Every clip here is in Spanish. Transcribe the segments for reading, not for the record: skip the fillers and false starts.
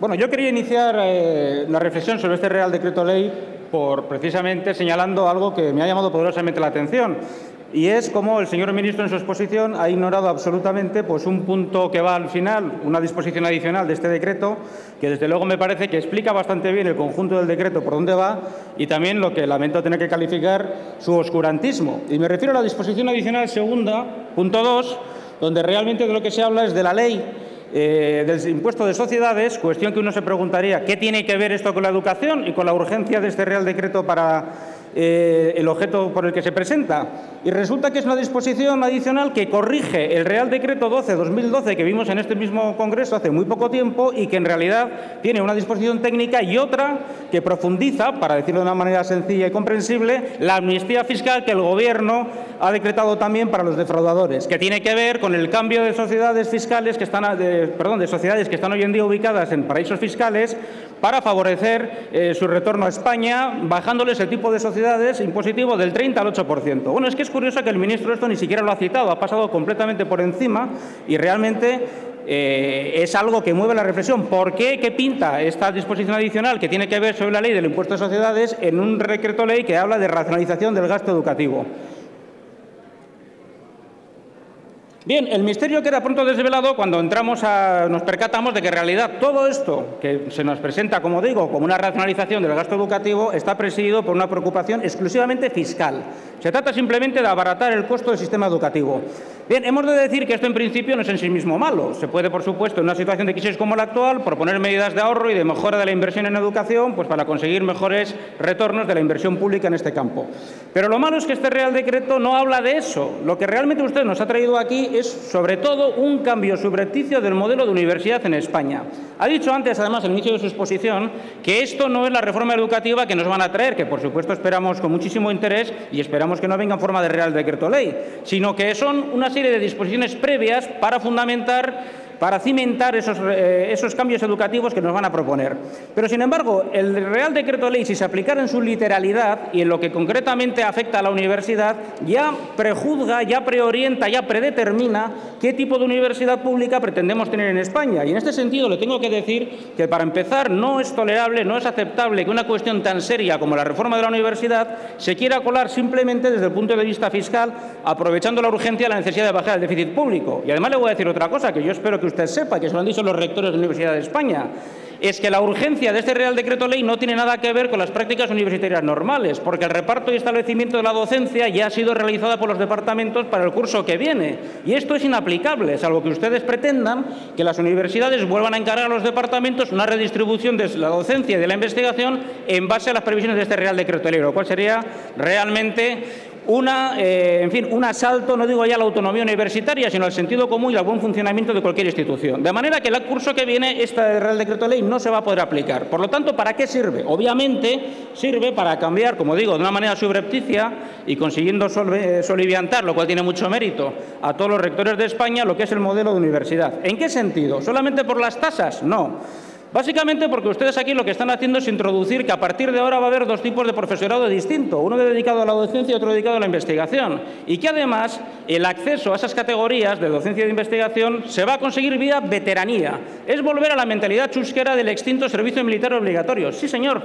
Bueno, yo quería iniciar la reflexión sobre este Real Decreto Ley precisamente señalando algo que me ha llamado poderosamente la atención. Y es como el señor ministro en su exposición ha ignorado absolutamente un punto que va al final, una disposición adicional de este decreto, que desde luego me parece que explica bastante bien el conjunto del decreto por dónde va y también lo que lamento tener que calificar su oscurantismo. Y me refiero a la disposición adicional segunda, punto 2, donde realmente de lo que se habla es de la ley del impuesto de sociedades, cuestión que uno se preguntaría ¿qué tiene que ver esto con la educación y con la urgencia de este Real Decreto para el objeto por el que se presenta? Y resulta que es una disposición adicional que corrige el Real Decreto 12/2012 que vimos en este mismo Congreso hace muy poco tiempo y que en realidad tiene una disposición técnica y otra que profundiza, para decirlo de una manera sencilla y comprensible, la amnistía fiscal que el Gobierno ha decretado también para los defraudadores, que tiene que ver con el cambio de sociedades fiscales de sociedades que están hoy en día ubicadas en paraísos fiscales para favorecer su retorno a España, bajándoles el tipo de sociedades impositivo del 30 al 8%. Bueno, es que es curioso que el ministro esto ni siquiera lo ha citado, ha pasado completamente por encima y realmente es algo que mueve la reflexión. ¿Por qué? ¿Qué pinta esta disposición adicional que tiene que ver sobre la ley del impuesto de sociedades en un decreto ley que habla de racionalización del gasto educativo? Bien, el misterio queda pronto desvelado cuando nos percatamos de que en realidad todo esto que se nos presenta, como digo, como una racionalización del gasto educativo, está presidido por una preocupación exclusivamente fiscal. Se trata simplemente de abaratar el costo del sistema educativo. Bien, hemos de decir que esto en principio no es en sí mismo malo. Se puede, por supuesto, en una situación de crisis como la actual, proponer medidas de ahorro y de mejora de la inversión en educación, para conseguir mejores retornos de la inversión pública en este campo. Pero lo malo es que este Real Decreto no habla de eso. Lo que realmente usted nos ha traído aquí es, sobre todo, un cambio subrepticio del modelo de universidad en España. Ha dicho antes, además, al inicio de su exposición, que esto no es la reforma educativa que nos van a traer, que por supuesto esperamos con muchísimo interés y esperamos que no venga en forma de Real Decreto Ley, sino que son una serie de disposiciones previas para cimentar esos cambios educativos que nos van a proponer. Pero, sin embargo, el Real Decreto Ley, si se aplicara en su literalidad y en lo que concretamente afecta a la universidad, ya prejuzga, ya preorienta, ya predetermina qué tipo de universidad pública pretendemos tener en España. Y en este sentido le tengo que decir que, para empezar, no es tolerable, no es aceptable que una cuestión tan seria como la reforma de la universidad se quiera colar simplemente desde el punto de vista fiscal, aprovechando la urgencia y la necesidad de bajar el déficit público. Y además le voy a decir otra cosa que yo espero que usted sepa, que se lo han dicho los rectores de la Universidad de España, es que la urgencia de este Real Decreto Ley no tiene nada que ver con las prácticas universitarias normales, porque el reparto y establecimiento de la docencia ya ha sido realizada por los departamentos para el curso que viene. Y esto es inaplicable, salvo que ustedes pretendan que las universidades vuelvan a encargar a los departamentos una redistribución de la docencia y de la investigación en base a las previsiones de este Real Decreto Ley, lo cual sería realmente un asalto, no digo ya a la autonomía universitaria, sino al sentido común y al buen funcionamiento de cualquier institución. De manera que el curso que viene, este Real Decreto Ley no se va a poder aplicar. Por lo tanto, ¿para qué sirve? Obviamente sirve para cambiar, como digo, de una manera subrepticia y consiguiendo soliviantar, lo cual tiene mucho mérito, a todos los rectores de España, lo que es el modelo de universidad. ¿En qué sentido? ¿Solamente por las tasas? No. Básicamente porque ustedes aquí lo que están haciendo es introducir que a partir de ahora va a haber dos tipos de profesorado distinto, uno dedicado a la docencia y otro dedicado a la investigación, y que además el acceso a esas categorías de docencia y de investigación se va a conseguir vía veteranía. Es volver a la mentalidad chusquera del extinto servicio militar obligatorio. Sí, señor.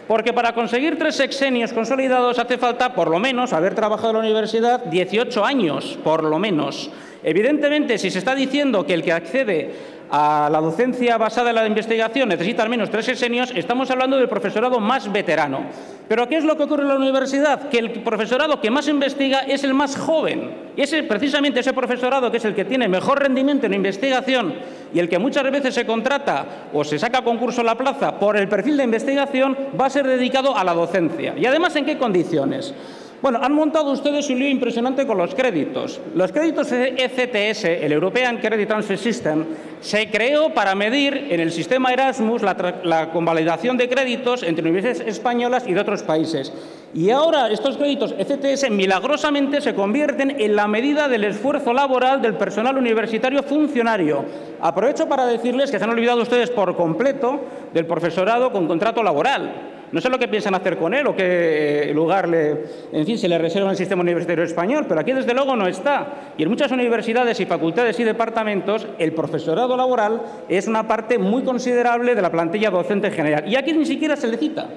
Porque para conseguir 3 sexenios consolidados hace falta, por lo menos, haber trabajado en la universidad 18 años, por lo menos. Evidentemente, si se está diciendo que el que accede a la docencia basada en la investigación necesita al menos 3 sexenios, estamos hablando del profesorado más veterano. ¿Pero qué es lo que ocurre en la universidad? Que el profesorado que más investiga es el más joven. Y precisamente ese profesorado, que es el que tiene mejor rendimiento en investigación y el que muchas veces se contrata o se saca a concurso la plaza por el perfil de investigación, va a ser dedicado a la docencia. Y además, ¿en qué condiciones? Bueno, han montado ustedes un lío impresionante con los créditos. Los créditos ECTS, el European Credit Transfer System, se creó para medir en el sistema Erasmus la convalidación de créditos entre universidades españolas y de otros países. Y ahora estos créditos ECTS milagrosamente se convierten en la medida del esfuerzo laboral del personal universitario funcionario. Aprovecho para decirles que se han olvidado ustedes por completo del profesorado con contrato laboral. No sé lo que piensan hacer con él o qué lugar se le reserva en el sistema universitario español, pero aquí desde luego no está. Y en muchas universidades y facultades y departamentos el profesorado laboral es una parte muy considerable de la plantilla docente general. Y aquí ni siquiera se le cita.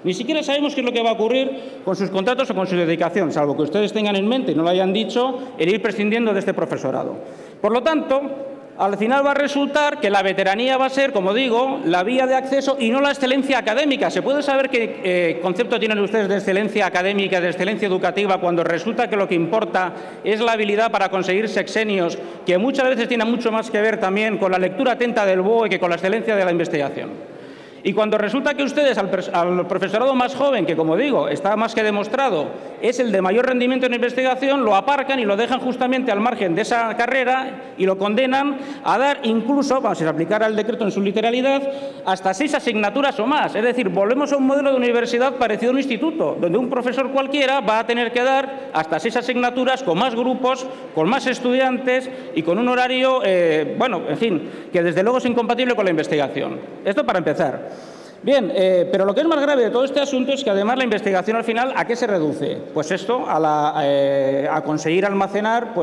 Ni siquiera sabemos qué es lo que va a ocurrir con sus contratos o con su dedicación, salvo que ustedes tengan en mente, y no lo hayan dicho, el ir prescindiendo de este profesorado. Por lo tanto, al final va a resultar que la veteranía va a ser, como digo, la vía de acceso y no la excelencia académica. ¿Se puede saber qué concepto tienen ustedes de excelencia académica, de excelencia educativa, cuando resulta que lo que importa es la habilidad para conseguir sexenios, que muchas veces tiene mucho más que ver también con la lectura atenta del BOE que con la excelencia de la investigación? Y cuando resulta que ustedes al profesorado más joven, que como digo, está más que demostrado, es el de mayor rendimiento en investigación, lo aparcan y lo dejan justamente al margen de esa carrera y lo condenan a dar incluso, si se aplicara el decreto en su literalidad, hasta 6 asignaturas o más. Es decir, volvemos a un modelo de universidad parecido a un instituto, donde un profesor cualquiera va a tener que dar hasta 6 asignaturas con más grupos, con más estudiantes y con un horario, que desde luego es incompatible con la investigación. Esto para empezar. Bien, pero lo que es más grave de todo este asunto es que además la investigación al final, ¿a qué se reduce? Pues esto, a conseguir almacenar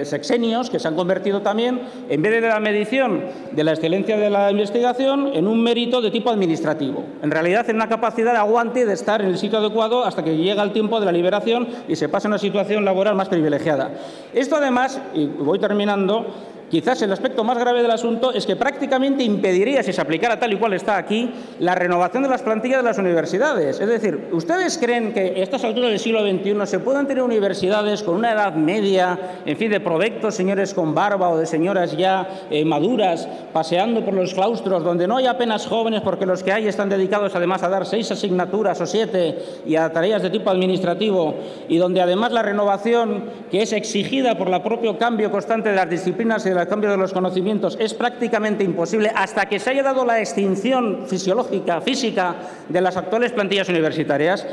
sexenios que se han convertido también, en vez de la medición de la excelencia de la investigación, en un mérito de tipo administrativo. En realidad, en una capacidad de aguante de estar en el sitio adecuado hasta que llega el tiempo de la liberación y se pasa a una situación laboral más privilegiada. Esto además, y voy terminando, quizás el aspecto más grave del asunto es que prácticamente impediría, si se aplicara tal y cual está aquí, la renovación de las plantillas de las universidades. Es decir, ¿ustedes creen que a estas alturas del siglo XXI se pueden tener universidades con una edad media, de provectos señores con barba o de señoras ya maduras, paseando por los claustros, donde no hay apenas jóvenes porque los que hay están dedicados además a dar 6 asignaturas o 7 y a tareas de tipo administrativo, y donde además la renovación, que es exigida por el propio cambio constante de las disciplinas y de el cambio de los conocimientos, es prácticamente imposible hasta que se haya dado la extinción fisiológica, física, de las actuales plantillas universitarias?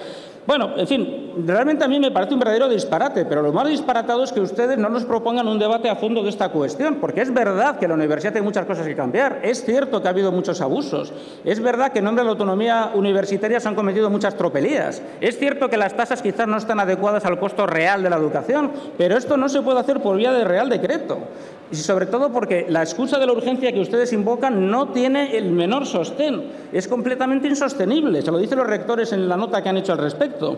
Bueno, en fin, realmente a mí me parece un verdadero disparate, pero lo más disparatado es que ustedes no nos propongan un debate a fondo de esta cuestión, porque es verdad que la universidad tiene muchas cosas que cambiar, es cierto que ha habido muchos abusos, es verdad que en nombre de la autonomía universitaria se han cometido muchas tropelías, es cierto que las tasas quizás no están adecuadas al costo real de la educación, pero esto no se puede hacer por vía de real decreto. Y sobre todo porque la excusa de la urgencia que ustedes invocan no tiene el menor sostén. Es completamente insostenible. Se lo dicen los rectores en la nota que han hecho al respecto.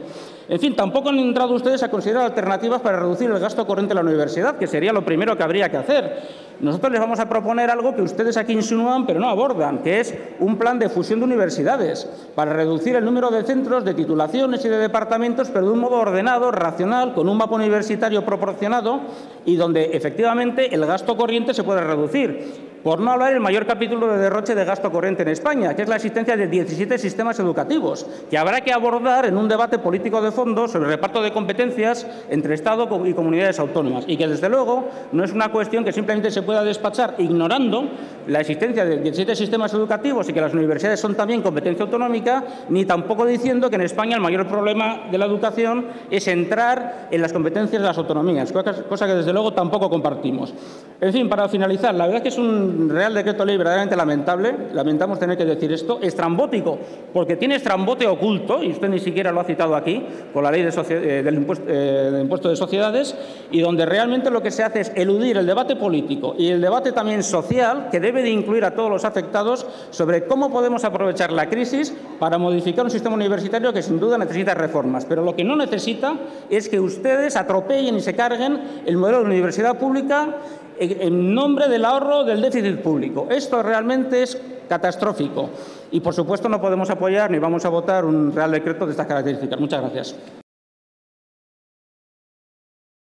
En fin, tampoco han entrado ustedes a considerar alternativas para reducir el gasto corriente de la universidad, que sería lo primero que habría que hacer. Nosotros les vamos a proponer algo que ustedes aquí insinúan pero no abordan, que es un plan de fusión de universidades para reducir el número de centros, de titulaciones y de departamentos, pero de un modo ordenado, racional, con un mapa universitario proporcionado y donde efectivamente el gasto corriente se puede reducir. Por no hablar del mayor capítulo de derroche de gasto corriente en España, que es la existencia de 17 sistemas educativos, que habrá que abordar en un debate político de fondo sobre el reparto de competencias entre Estado y comunidades autónomas, y que desde luego no es una cuestión que simplemente se pueda despachar ignorando la existencia de 17 sistemas educativos y que las universidades son también competencia autonómica, ni tampoco diciendo que en España el mayor problema de la educación es entrar en las competencias de las autonomías, cosa que desde luego tampoco compartimos. En fin, para finalizar, la verdad es que es un Real Decreto Ley verdaderamente lamentable, lamentamos tener que decir esto, estrambótico, porque tiene estrambote oculto, y usted ni siquiera lo ha citado aquí, con la ley del impuesto de sociedades, y donde realmente lo que se hace es eludir el debate político y el debate también social, que debe de incluir a todos los afectados, sobre cómo podemos aprovechar la crisis para modificar un sistema universitario que sin duda necesita reformas. Pero lo que no necesita es que ustedes atropellen y se carguen el modelo de universidad pública en nombre del ahorro del déficit público. Esto realmente es catastrófico y, por supuesto, no podemos apoyar ni vamos a votar un Real Decreto de estas características. Muchas gracias.